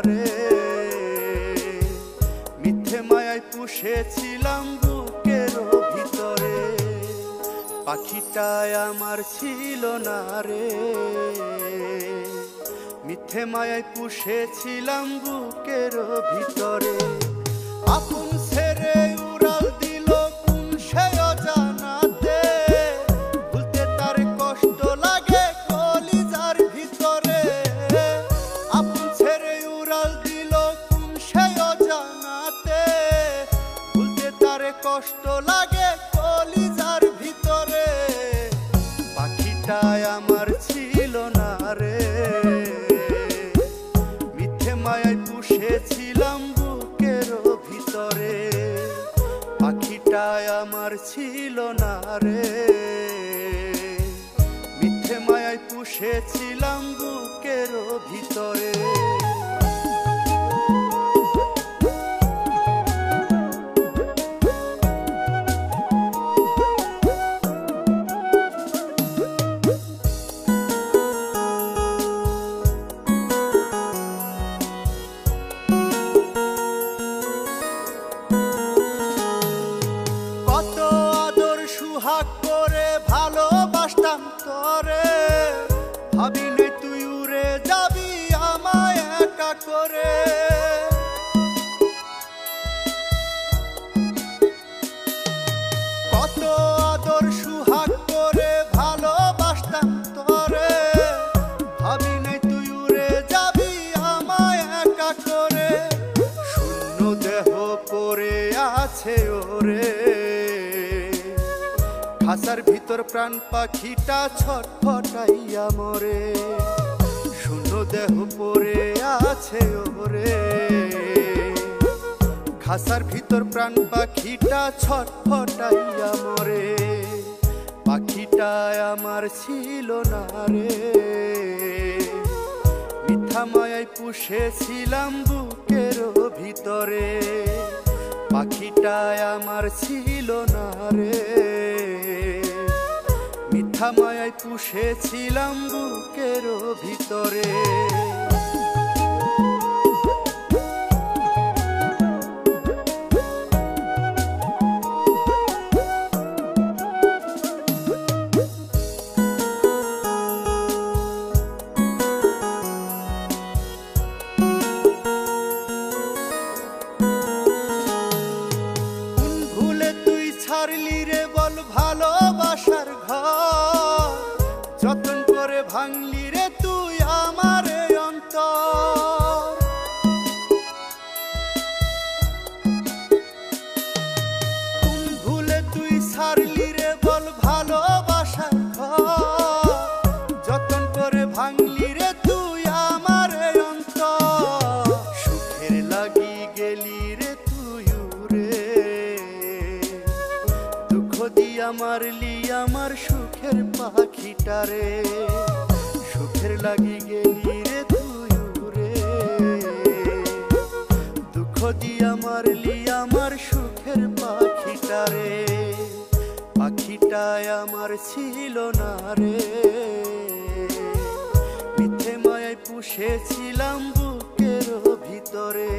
রে, মিথ্যে মায়ায় পুষেছিলাম বুকের ভিতরে, পাখিটায় আমার ছিল না রে, মিথ্যে মায়ায় পুষেছিলাম বুকের ভিতরে। আপন ছেড়ে উড়াল দিল কোন সে অজানাতে, ভুলতে তার কষ্ট লাগে কলিজার ভিতরে। আপন ছেড়ে উড়াল দিল কোন সে অজানাতে, ভুলতে তার কষ্ট লাগে কলিজার ভিতরে, পাখিটায় আমার ছিল না রে, মিথ্যে মায়ায় পুষেছিলাম বুকের ভিতরে, পাখিটায় আমার ছিল না রে, মিথ্যে মায়ায় পুষেছিলাম বুকের ভিতরে। সুহাগ করে ভালোবাসতাম তোরে, ভাবি নাই তুই উড়ে যাবি আমায় একা করে। কত আদর সুহাগ করে ভালোবাসতাম তোরে, ভাবি নাই তুই উড়ে যাবি আমায় একা করে। শূন্য দেহ পড়ে আছে ওরে, খাঁচার ভিতর প্রাণ পাখিটা ছটফটাইয়া মরে, শূন্য দেহ পড়ে আছে ওরে, খাঁচার ভিতর প্রাণ পাখিটা ছটফটাইয়া মরে, পাখিটায় আমার ছিল না রে, মিথ্যা মায়ায় পুষেছিলাম বুকের ভিতরে, পাখিটায় আমার ছিল না রে, মিথ্যা মায়ায় পুষেছিলাম বুকের ভিতরে। কোন ভুলে তুই ছাড়লি রে বল ভালোবাসার ঘর, যতন করে ভাঙলি রে তুই আমার অন্তর। কোন ভুলে তুই ছাড়লি রে বল ভালোবাসার ঘর, যতন করে ভাঙলি রে তুই আমার অন্তর। সুখের লাগি গেলি রে তুই উড়ে, দুঃখ দিয়া মারলি আমার সুখের পাখিটারে, সুখের লাগি গেলি রে তুই উড়ে, দুঃখ দিয়া মারলি আমার সুখের পাখিটারে, পাখিটায় আমার ছিল না রে, মিথ্যে মায়ায় পুষেছিলাম বুকের ভিতরে,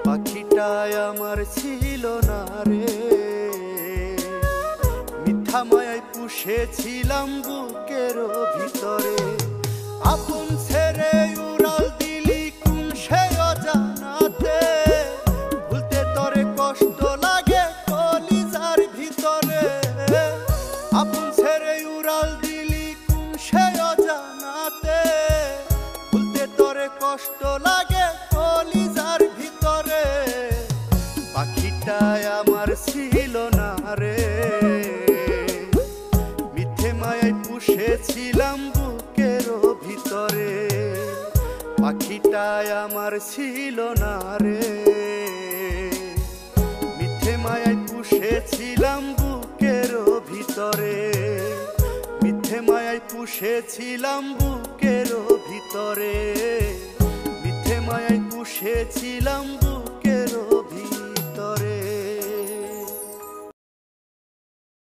পাখিটায় আমার ছিল না রে, মিথ্যা মায়ায় পুষেছিলাম বুকের ভিতরে। আপন ছেড়ে উড়াল দিলি কোন সে অজানাতে, ভুলতে তোরে কষ্ট লাগে কলিজার ভিতরে। আপন ছেড়ে উড়াল দিলি কোন সে অজানাতে, ভুলতে তোরে কষ্ট লাগে কলিজার ভিতরে, পাখিটায় আমার ছিল না রে, মিথ্যে মায়ায় পুষেছিলাম বুকের ভিতরে, পাখিটায় আমার ছিল না রে, মিথ্যে মায়ায় পুষেছিলাম বুকের ভিতরে, মিথ্যে মায়ায় পুষেছিলাম বুকের ভিতরে, মিথ্যে মায়ায় পুষেছিলাম।